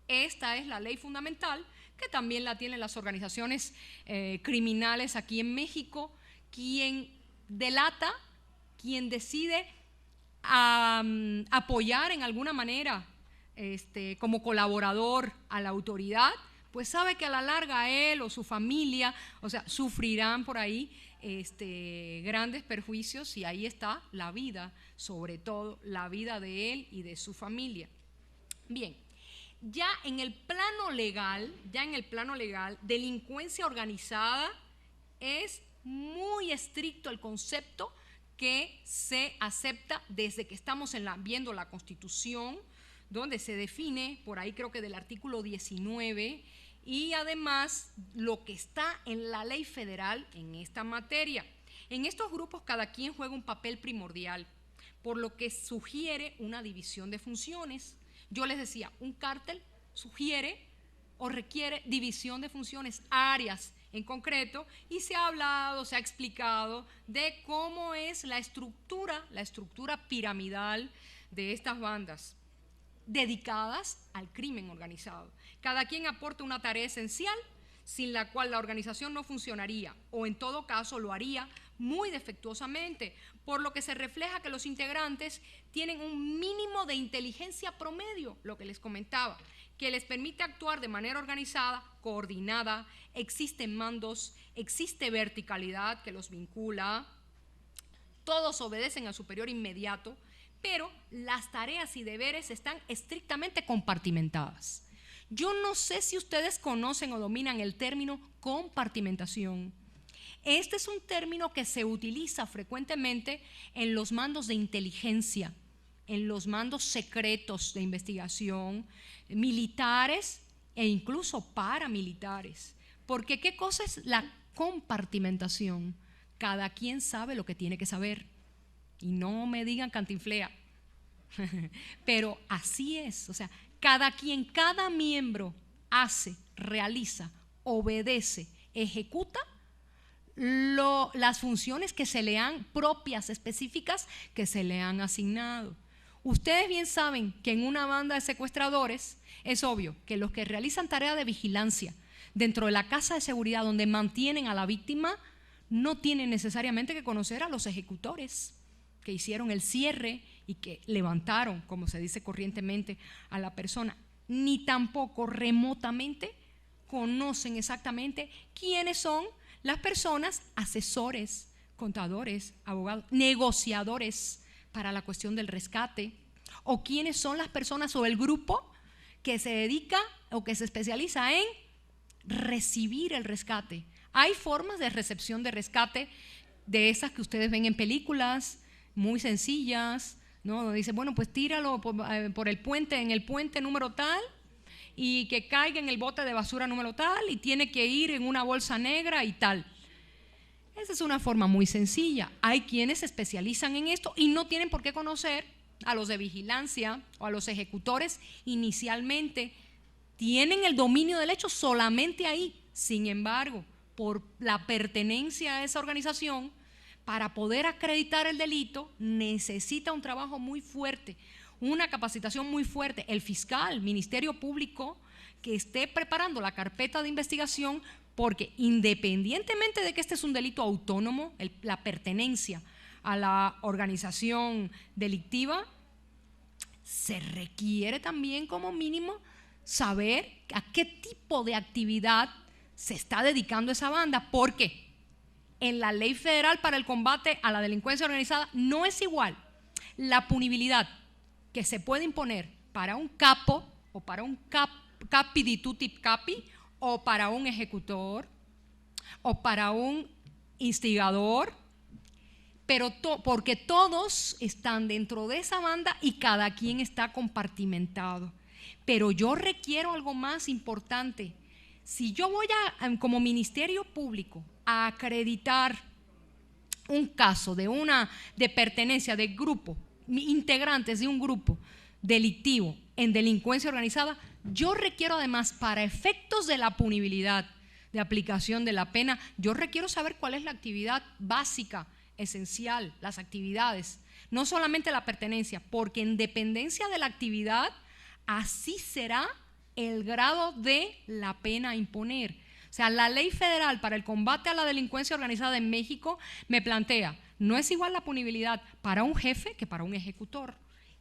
Esta es la ley fundamental, que también la tienen las organizaciones criminales aquí en México. Quien delata, quien decide apoyar en alguna manera como colaborador a la autoridad, pues sabe que a la larga él o su familia, o sea, sufrirán por ahí grandes perjuicios, y ahí está la vida, sobre todo la vida de él y de su familia. Bien, ya en el plano legal, delincuencia organizada es muy estricto el concepto que se acepta desde que estamos viendo la Constitución, donde se define, por ahí creo que del artículo 19, y además lo que está en la ley federal en esta materia. En estos grupos cada quien juega un papel primordial, por lo que sugiere una división de funciones. Yo les decía, un cártel sugiere o requiere división de funciones, áreas en concreto, y se ha hablado, se ha explicado de cómo es la estructura piramidal de estas bandas dedicadas al crimen organizado. Cada quien aporta una tarea esencial sin la cual la organización no funcionaría, o en todo caso lo haría muy defectuosamente, por lo que se refleja que los integrantes tienen un mínimo de inteligencia promedio, lo que les comentaba, que les permite actuar de manera organizada, coordinada, existen mandos, existe verticalidad que los vincula, todos obedecen al superior inmediato, pero las tareas y deberes están estrictamente compartimentadas. Yo no sé si ustedes conocen o dominan el término compartimentación. Este es un término que se utiliza frecuentemente en los mandos de inteligencia, en los mandos secretos de investigación, militares e incluso paramilitares. Porque ¿qué cosa es la compartimentación? Cada quien sabe lo que tiene que saber. Y no me digan cantinflea, pero así es. O sea, cada miembro hace, realiza, obedece, ejecuta las funciones que se le han, propias, específicas, que se le han asignado. Ustedes bien saben que en una banda de secuestradores es obvio que los que realizan tarea de vigilancia dentro de la casa de seguridad donde mantienen a la víctima no tienen necesariamente que conocer a los ejecutores que hicieron el cierre y que levantaron, como se dice corrientemente, a la persona, ni tampoco remotamente conocen exactamente quiénes son las personas, asesores, contadores, abogados, negociadores para la cuestión del rescate, o quiénes son las personas o el grupo que se dedica o que se especializa en recibir el rescate. Hay formas de recepción de rescate de esas que ustedes ven en películas, muy sencillas, ¿no? Dice, bueno, pues tíralo por el puente, en el puente número tal, y que caiga en el bote de basura número tal, y tiene que ir en una bolsa negra y tal. Esa es una forma muy sencilla. Hay quienes se especializan en esto y no tienen por qué conocer a los de vigilancia o a los ejecutores inicialmente. Tienen el dominio del hecho solamente ahí. Sin embargo, por la pertenencia a esa organización, para poder acreditar el delito, necesita un trabajo muy fuerte, una capacitación muy fuerte. El fiscal, Ministerio Público, que esté preparando la carpeta de investigación, porque independientemente de que este es un delito autónomo, la pertenencia a la organización delictiva, se requiere también como mínimo saber a qué tipo de actividad se está dedicando esa banda, porque en la ley federal para el combate a la delincuencia organizada no es igual la punibilidad que se puede imponer para un capo o para un capi di tutti capi, o para un ejecutor o para un instigador, pero porque todos están dentro de esa banda y cada quien está compartimentado. Pero yo requiero algo más importante. Si yo voy como Ministerio Público a acreditar un caso de pertenencia de grupo, integrantes de un grupo delictivo en delincuencia organizada, yo requiero además, para efectos de la punibilidad, de aplicación de la pena, yo requiero saber cuál es la actividad básica, esencial, las actividades, no solamente la pertenencia, porque en dependencia de la actividad, así será el grado de la pena a imponer. O sea, la ley federal para el combate a la delincuencia organizada en México me plantea, no es igual la punibilidad para un jefe que para un ejecutor.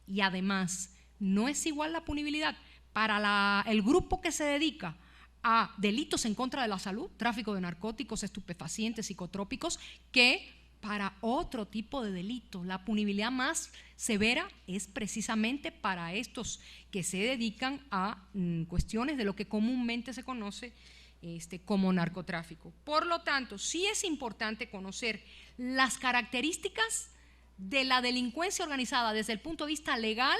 Y además, no es igual la punibilidad para el grupo que se dedica a delitos en contra de la salud, tráfico de narcóticos, estupefacientes, psicotrópicos, que para otro tipo de delitos. La punibilidad más severa es precisamente para estos que se dedican a cuestiones de lo que comúnmente se conoce como narcotráfico. Por lo tanto, sí es importante conocer las características de la delincuencia organizada desde el punto de vista legal,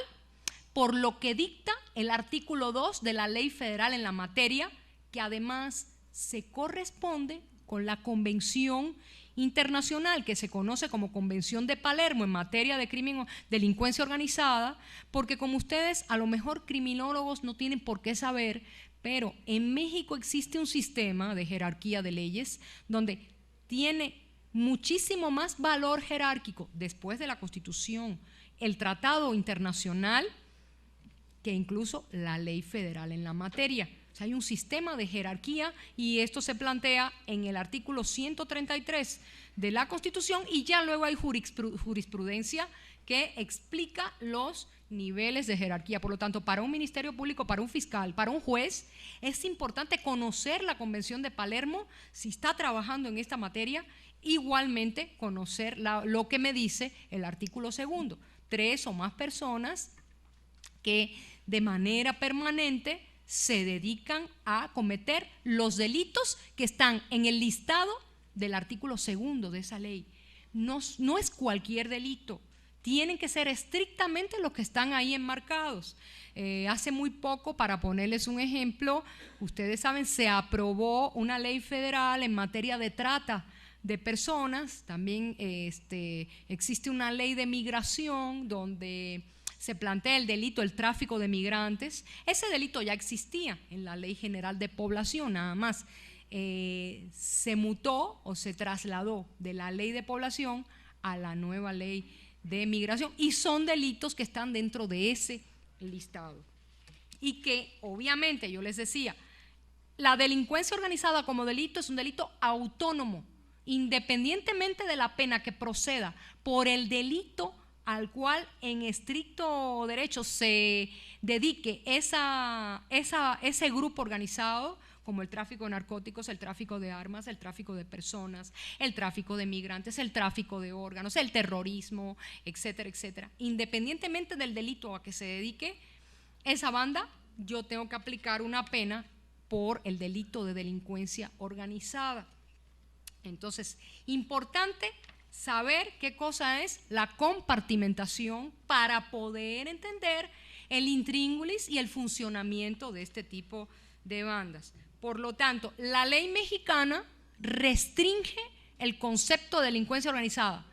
por lo que dicta el artículo 2 de la ley federal en la materia, que además se corresponde con la Convención Internacional que se conoce como Convención de Palermo en materia de delincuencia organizada, porque como ustedes a lo mejor criminólogos no tienen por qué saber, pero en México existe un sistema de jerarquía de leyes donde tiene muchísimo más valor jerárquico después de la Constitución, el tratado internacional, que incluso la ley federal en la materia. O sea, hay un sistema de jerarquía y esto se plantea en el artículo 133 de la Constitución y ya luego hay jurisprudencia que explica los niveles de jerarquía. Por lo tanto, para un ministerio público, para un fiscal, para un juez, es importante conocer la Convención de Palermo si está trabajando en esta materia, igualmente conocer lo que me dice el artículo 2, 3 o más personas que de manera permanente se dedican a cometer los delitos que están en el listado del artículo 2 de esa ley. No es cualquier delito, tienen que ser estrictamente los que están ahí enmarcados. Hace muy poco, para ponerles un ejemplo, ustedes saben, se aprobó una ley federal en materia de trata de personas, también existe una ley de migración donde se plantea el delito, el tráfico de migrantes. Ese delito ya existía en la Ley General de Población, nada más. Se mutó o se trasladó de la Ley de Población a la nueva Ley de Migración y son delitos que están dentro de ese listado. Y que obviamente, yo les decía, la delincuencia organizada como delito es un delito autónomo, independientemente de la pena que proceda por el delito al cual en estricto derecho se dedique ese grupo organizado, como el tráfico de narcóticos, el tráfico de armas, el tráfico de personas, el tráfico de migrantes, el tráfico de órganos, el terrorismo, etcétera, etcétera. Independientemente del delito a que se dedique esa banda, yo tengo que aplicar una pena por el delito de delincuencia organizada. Entonces, importante saber qué cosa es la compartimentación para poder entender el intríngulis y el funcionamiento de este tipo de bandas. Por lo tanto, la ley mexicana restringe el concepto de delincuencia organizada.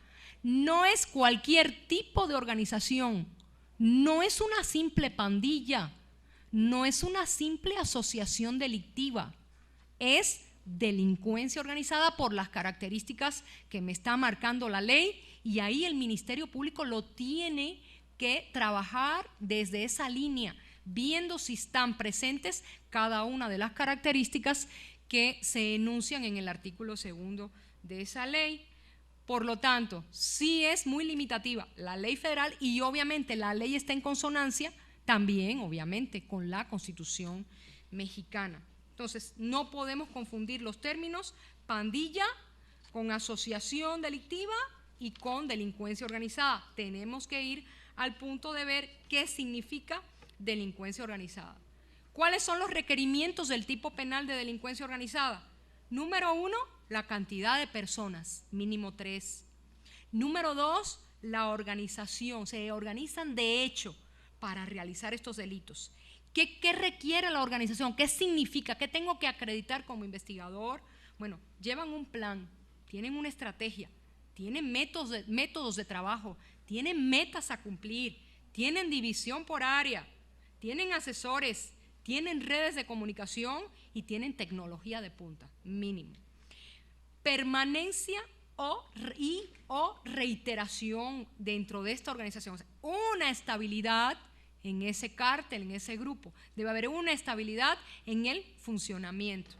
No es cualquier tipo de organización, no es una simple pandilla, no es una simple asociación delictiva, es delincuencia organizada por las características que me está marcando la ley y ahí el Ministerio Público lo tiene que trabajar desde esa línea, viendo si están presentes cada una de las características que se enuncian en el artículo 2 de esa ley. Por lo tanto, sí es muy limitativa la ley federal y obviamente la ley está en consonancia también, obviamente, con la Constitución mexicana. Entonces, no podemos confundir los términos pandilla con asociación delictiva y con delincuencia organizada. Tenemos que ir al punto de ver qué significa delincuencia organizada. ¿Cuáles son los requerimientos del tipo penal de delincuencia organizada? Número 1, la cantidad de personas, mínimo 3. Número 2, la organización. Se organizan de hecho para realizar estos delitos. ¿Qué requiere la organización? ¿Qué significa? ¿Qué tengo que acreditar como investigador? Bueno, llevan un plan, tienen una estrategia, tienen métodos de trabajo, tienen metas a cumplir, tienen división por área, tienen asesores, tienen redes de comunicación y tienen tecnología de punta, mínimo. Permanencia o reiteración dentro de esta organización. Una estabilidad en ese cártel, en ese grupo. Debe haber una estabilidad en el funcionamiento.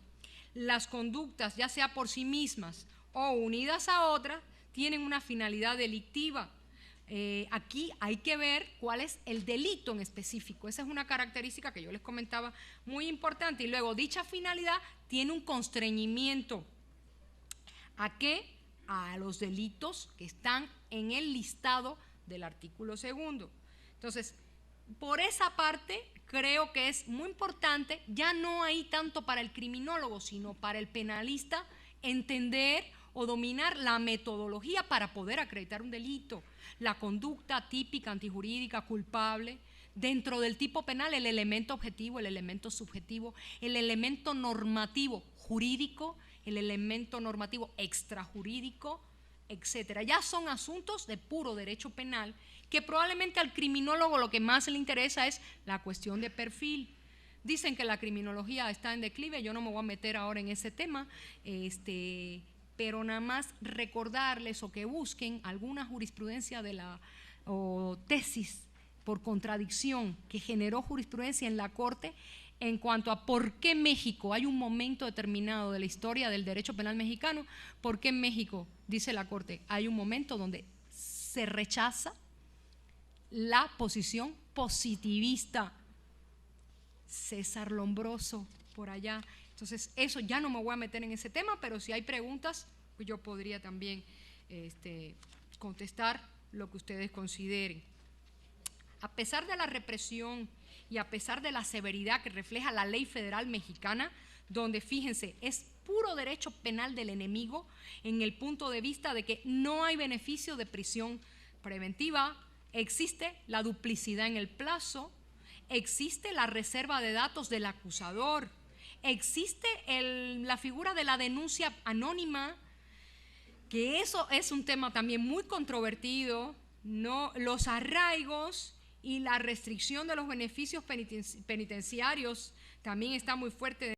Las conductas, ya sea por sí mismas o unidas a otras, tienen una finalidad delictiva. Aquí hay que ver cuál es el delito en específico. Esa es una característica que yo les comentaba muy importante. Y luego, dicha finalidad tiene un constreñimiento. ¿A qué? A los delitos que están en el listado del artículo 2. Entonces, por esa parte, creo que es muy importante, ya no hay tanto para el criminólogo, sino para el penalista, entender o dominar la metodología para poder acreditar un delito, la conducta típica, antijurídica, culpable, dentro del tipo penal, el elemento objetivo, el elemento subjetivo, el elemento normativo jurídico, el elemento normativo extrajurídico, etcétera. Ya son asuntos de puro derecho penal que probablemente al criminólogo lo que más le interesa es la cuestión de perfil. Dicen que la criminología está en declive, yo no me voy a meter ahora en ese tema, pero nada más recordarles o que busquen alguna jurisprudencia o tesis por contradicción que generó jurisprudencia en la Corte en cuanto a por qué México, hay un momento determinado de la historia del derecho penal mexicano, por qué en México, dice la Corte, hay un momento donde se rechaza la posición positivista. César Lombroso, por allá. Entonces, eso ya no me voy a meter en ese tema, pero si hay preguntas, pues yo podría también contestar lo que ustedes consideren. A pesar de la represión y a pesar de la severidad que refleja la ley federal mexicana, donde, fíjense, es puro derecho penal del enemigo en el punto de vista de que no hay beneficio de prisión preventiva, existe la duplicidad en el plazo, existe la reserva de datos del acusador, existe la figura de la denuncia anónima, que eso es un tema también muy controvertido, ¿no? Los arraigos y la restricción de los beneficios penitenciarios también está muy fuerte.